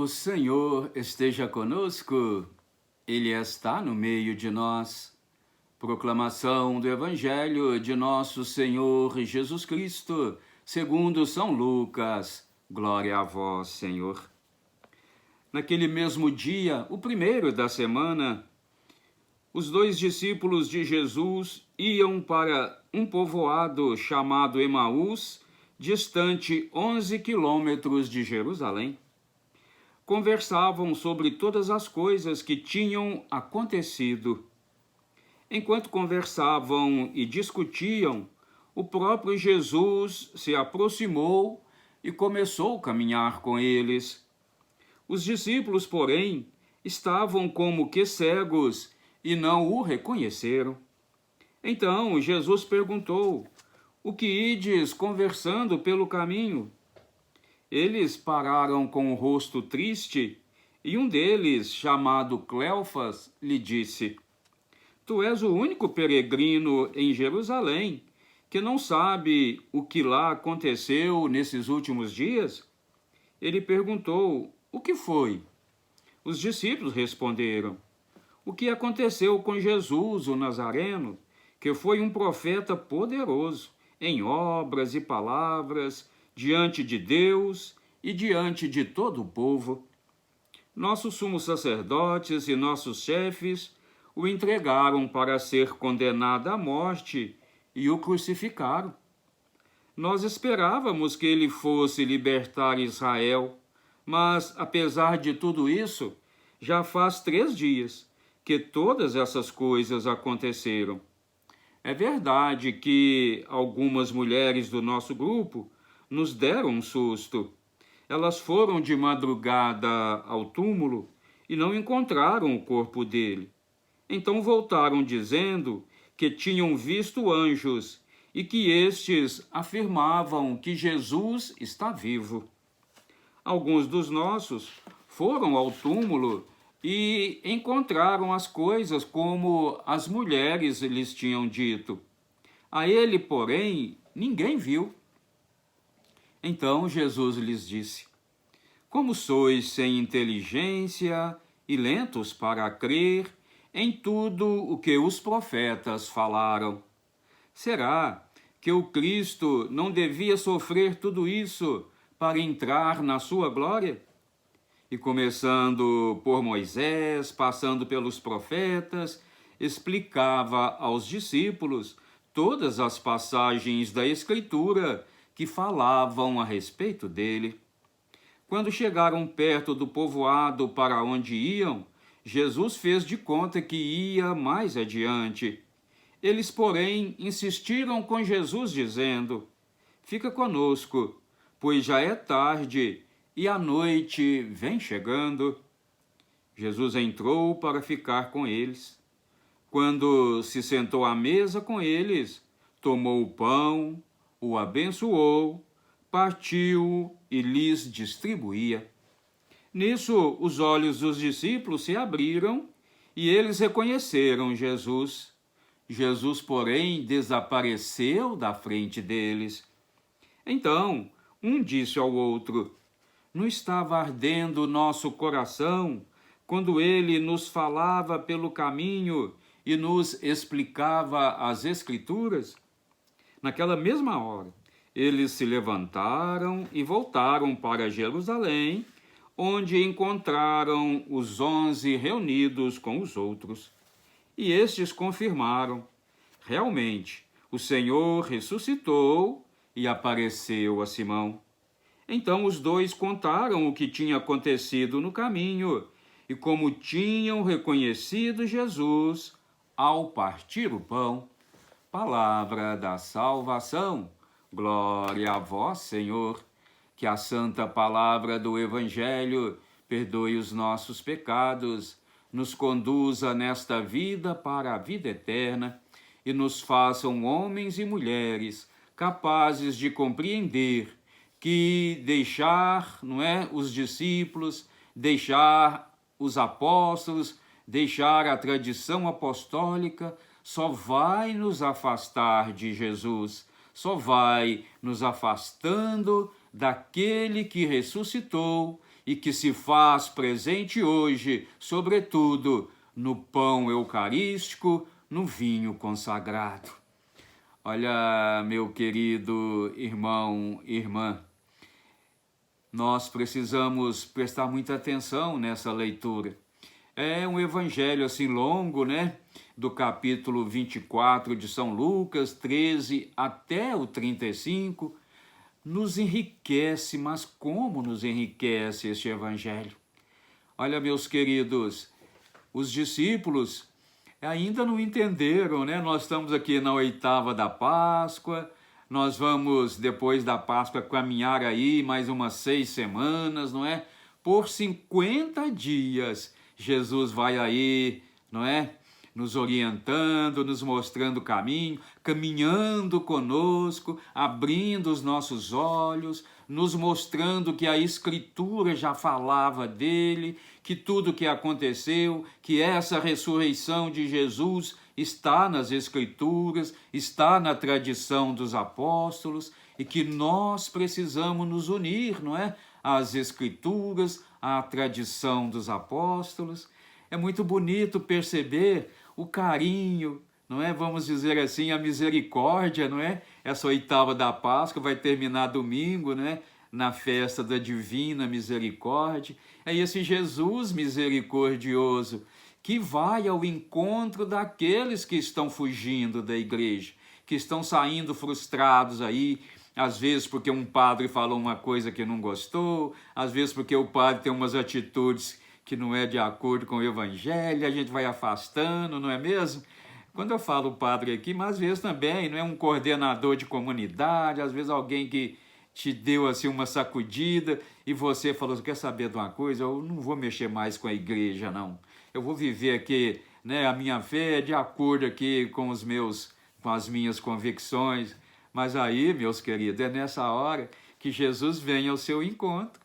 O Senhor esteja conosco, Ele está no meio de nós. Proclamação do Evangelho de nosso Senhor Jesus Cristo, segundo São Lucas. Glória a vós, Senhor. Naquele mesmo dia, o primeiro da semana, os dois discípulos de Jesus iam para um povoado chamado Emaús, distante 11 quilômetros de Jerusalém. Conversavam sobre todas as coisas que tinham acontecido. Enquanto conversavam e discutiam, o próprio Jesus se aproximou e começou a caminhar com eles. Os discípulos, porém, estavam como que cegos e não o reconheceram. Então Jesus perguntou: "O que ides conversando pelo caminho?" Eles pararam com o rosto triste, e um deles, chamado Cleofas, lhe disse: "Tu és o único peregrino em Jerusalém que não sabe o que lá aconteceu nesses últimos dias?" Ele perguntou: "O que foi?" Os discípulos responderam: "O que aconteceu com Jesus, o Nazareno, que foi um profeta poderoso em obras e palavras diante de Deus e diante de todo o povo. Nossos sumos sacerdotes e nossos chefes o entregaram para ser condenado à morte e o crucificaram. Nós esperávamos que ele fosse libertar Israel, mas, apesar de tudo isso, já faz 3 dias que todas essas coisas aconteceram. É verdade que algumas mulheres do nosso grupo nos deram um susto. Elas foram de madrugada ao túmulo e não encontraram o corpo dele. Então voltaram dizendo que tinham visto anjos e que estes afirmavam que Jesus está vivo. Alguns dos nossos foram ao túmulo e encontraram as coisas como as mulheres lhes tinham dito. A ele, porém, ninguém viu." Então Jesus lhes disse: "Como sois sem inteligência e lentos para crer em tudo o que os profetas falaram? Será que o Cristo não devia sofrer tudo isso para entrar na sua glória?" E começando por Moisés, passando pelos profetas, explicava aos discípulos todas as passagens da Escritura que falavam a respeito dele. Quando chegaram perto do povoado para onde iam, Jesus fez de conta que ia mais adiante. Eles, porém, insistiram com Jesus, dizendo: "Fica conosco, pois já é tarde e a noite vem chegando." Jesus entrou para ficar com eles. Quando se sentou à mesa com eles, tomou o pão, o abençoou, partiu e lhes distribuía. Nisso, os olhos dos discípulos se abriram e eles reconheceram Jesus. Jesus, porém, desapareceu da frente deles. Então, um disse ao outro: "Não estava ardendo o nosso coração quando ele nos falava pelo caminho e nos explicava as Escrituras?" Naquela mesma hora, eles se levantaram e voltaram para Jerusalém, onde encontraram os 11 reunidos com os outros. E estes confirmaram: realmente, o Senhor ressuscitou e apareceu a Simão. Então os dois contaram o que tinha acontecido no caminho e como tinham reconhecido Jesus ao partir o pão. Palavra da salvação. Glória a vós, Senhor. Que a santa palavra do Evangelho perdoe os nossos pecados, nos conduza nesta vida para a vida eterna e nos façam homens e mulheres capazes de compreender que deixar, os discípulos, deixar os apóstolos, deixar a tradição apostólica só vai nos afastar de Jesus, só vai nos afastando daquele que ressuscitou e que se faz presente hoje, sobretudo no pão eucarístico, no vinho consagrado. Olha, meu querido irmão e irmã, nós precisamos prestar muita atenção nessa leitura. É um evangelho assim longo, né? Do capítulo 24 de São Lucas, 13 até o 35, nos enriquece, mas como nos enriquece este evangelho? Olha, meus queridos, os discípulos ainda não entenderam, né? Nós estamos aqui na oitava da Páscoa, nós vamos, depois da Páscoa, caminhar aí mais umas 6 semanas, não é? Por 50 dias, Jesus vai aí, não é? Nos orientando, nos mostrando o caminho, caminhando conosco, abrindo os nossos olhos, nos mostrando que a Escritura já falava dele, que tudo que aconteceu, que essa ressurreição de Jesus está nas Escrituras, está na tradição dos apóstolos, e que nós precisamos nos unir, não é? Às Escrituras, à tradição dos apóstolos. É muito bonito perceber o carinho, não é? Vamos dizer assim, a misericórdia, não é? Essa oitava da Páscoa vai terminar domingo, né? Na festa da Divina Misericórdia. É esse Jesus misericordioso que vai ao encontro daqueles que estão fugindo da igreja, que estão saindo frustrados aí, às vezes porque um padre falou uma coisa que não gostou, às vezes porque o padre tem umas atitudes que não é de acordo com o evangelho, a gente vai afastando, não é mesmo? Quando eu falo padre aqui, mas às vezes também, não é um coordenador de comunidade, às vezes alguém que te deu assim uma sacudida e você falou, quer saber de uma coisa? Eu não vou mexer mais com a igreja, não. Eu vou viver aqui, né, a minha fé de acordo aqui com as minhas convicções. Mas aí, meus queridos, é nessa hora que Jesus vem ao seu encontro.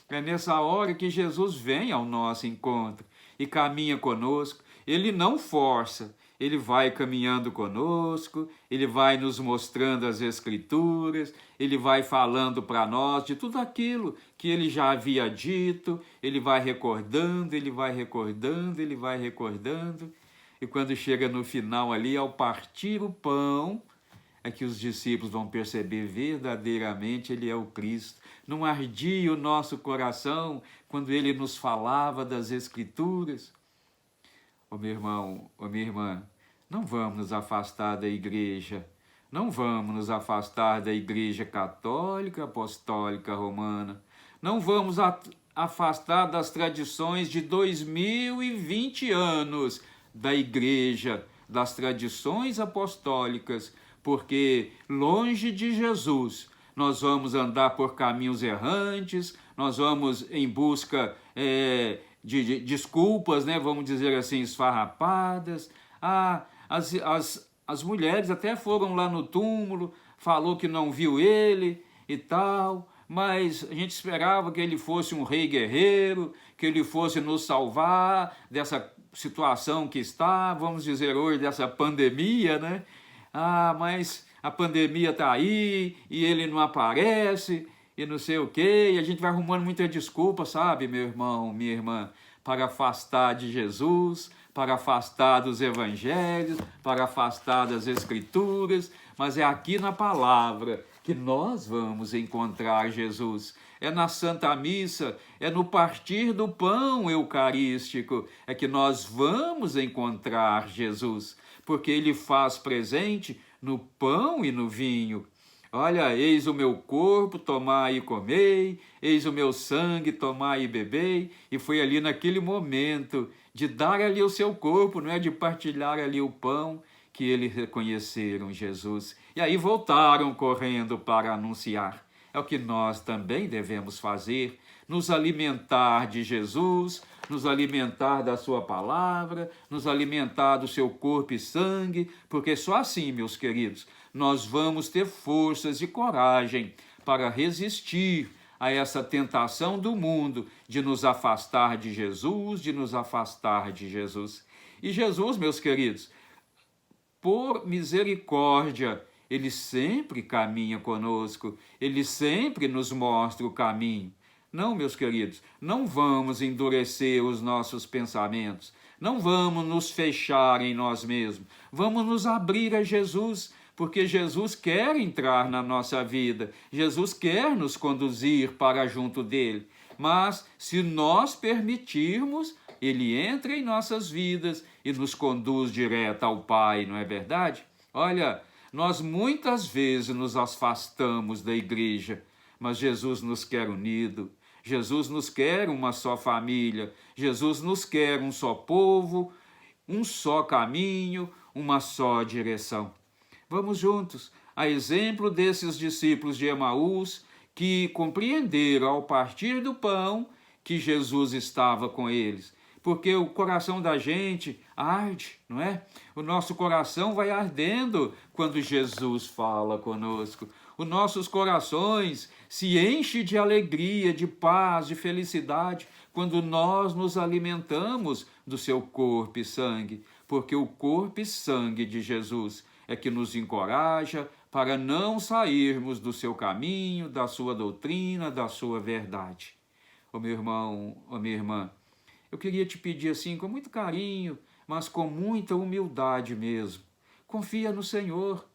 É nessa hora que Jesus vem ao nosso encontro e caminha conosco. Ele não força, ele vai caminhando conosco, ele vai nos mostrando as Escrituras, ele vai falando para nós de tudo aquilo que ele já havia dito, ele vai recordando, ele vai recordando, ele vai recordando. E quando chega no final ali, ao partir o pão, é que os discípulos vão perceber verdadeiramente ele é o Cristo. Não ardia o nosso coração quando ele nos falava das Escrituras? Ô meu irmão, ô minha irmã, não vamos nos afastar da igreja, não vamos nos afastar da igreja católica, apostólica, romana, não vamos afastar das tradições de 2020 anos da igreja, das tradições apostólicas, porque longe de Jesus nós vamos andar por caminhos errantes, nós vamos em busca de desculpas, né? Vamos dizer assim, esfarrapadas. As mulheres até foram lá no túmulo, falou que não viu ele e tal, mas a gente esperava que ele fosse um rei guerreiro, que ele fosse nos salvar dessa situação que está, vamos dizer hoje, dessa pandemia, né? Mas a pandemia está aí e ele não aparece e não sei o quê, e a gente vai arrumando muita desculpa, sabe, meu irmão, minha irmã, para afastar de Jesus, para afastar dos evangelhos, para afastar das Escrituras, mas é aqui na palavra que nós vamos encontrar Jesus. É na Santa Missa, é no partir do pão eucarístico, é que nós vamos encontrar Jesus, porque ele faz presente no pão e no vinho. Olha, eis o meu corpo, tomai e comei, eis o meu sangue, tomai e bebei. E foi ali naquele momento de dar ali o seu corpo, não é? De partilhar ali o pão, que eles reconheceram Jesus. E aí voltaram correndo para anunciar. É o que nós também devemos fazer, nos alimentar de Jesus, nos alimentar da sua palavra, nos alimentar do seu corpo e sangue, porque só assim, meus queridos, nós vamos ter forças e coragem para resistir a essa tentação do mundo de nos afastar de Jesus, de nos afastar de Jesus. E Jesus, meus queridos, por misericórdia, ele sempre caminha conosco, ele sempre nos mostra o caminho. Não, meus queridos, não vamos endurecer os nossos pensamentos, não vamos nos fechar em nós mesmos, vamos nos abrir a Jesus, porque Jesus quer entrar na nossa vida, Jesus quer nos conduzir para junto dele. Mas, se nós permitirmos, ele entra em nossas vidas e nos conduz direto ao Pai, não é verdade? Olha, nós muitas vezes nos afastamos da igreja, mas Jesus nos quer unido, Jesus nos quer uma só família, Jesus nos quer um só povo, um só caminho, uma só direção. Vamos juntos, a exemplo desses discípulos de Emaús, que compreenderam ao partir do pão que Jesus estava com eles. Porque o coração da gente arde, não é? O nosso coração vai ardendo quando Jesus fala conosco. Os nossos corações se enchem de alegria, de paz, de felicidade, quando nós nos alimentamos do seu corpo e sangue. Porque o corpo e sangue de Jesus é que nos encoraja para não sairmos do seu caminho, da sua doutrina, da sua verdade. Ô meu irmão, ô minha irmã, eu queria te pedir assim, com muito carinho, mas com muita humildade mesmo. Confia no Senhor,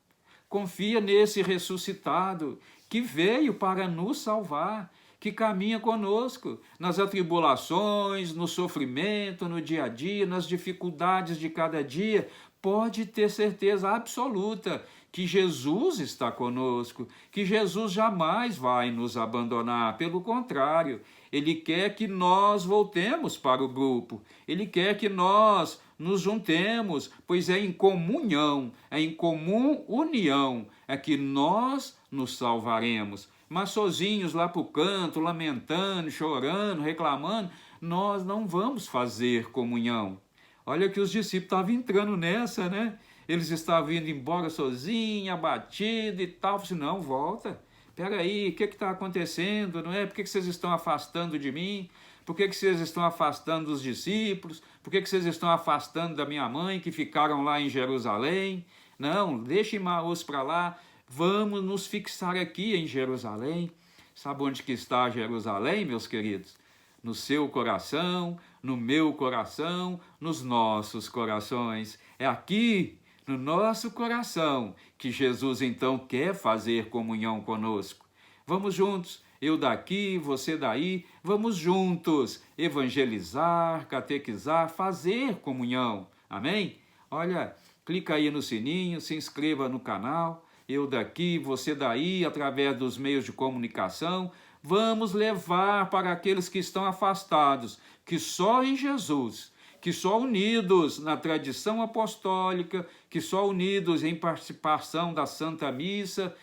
confia nesse ressuscitado que veio para nos salvar, que caminha conosco nas atribulações, no sofrimento, no dia a dia, nas dificuldades de cada dia. Pode ter certeza absoluta que Jesus está conosco, que Jesus jamais vai nos abandonar. Pelo contrário, ele quer que nós voltemos para o grupo, ele quer que nós nos juntemos, pois é em comunhão, é em comum união, é que nós nos salvaremos. Mas sozinhos lá para o canto, lamentando, chorando, reclamando, nós não vamos fazer comunhão. Olha que os discípulos estavam entrando nessa, né? Eles estavam indo embora sozinhos, abatidos e tal. Eu disse, não, volta. Peraí, o que está acontecendo, não é? Por que vocês estão afastando de mim? Por que vocês estão afastando dos discípulos? Por que vocês estão afastando da minha mãe, que ficaram lá em Jerusalém? Não, deixem Emaús para lá. Vamos nos fixar aqui em Jerusalém. Sabe onde que está Jerusalém, meus queridos? No seu coração, no meu coração, nos nossos corações. É aqui, no nosso coração, que Jesus então quer fazer comunhão conosco. Vamos juntos, eu daqui, você daí, vamos juntos evangelizar, catequizar, fazer comunhão. Amém? Olha, clica aí no sininho, se inscreva no canal. Eu daqui, você daí, através dos meios de comunicação, vamos levar para aqueles que estão afastados, que só em Jesus, que só unidos na tradição apostólica, que só unidos em participação da Santa Missa,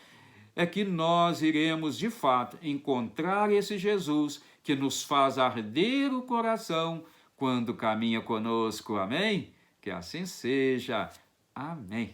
é que nós iremos, de fato, encontrar esse Jesus que nos faz arder o coração quando caminha conosco. Amém? Que assim seja. Amém.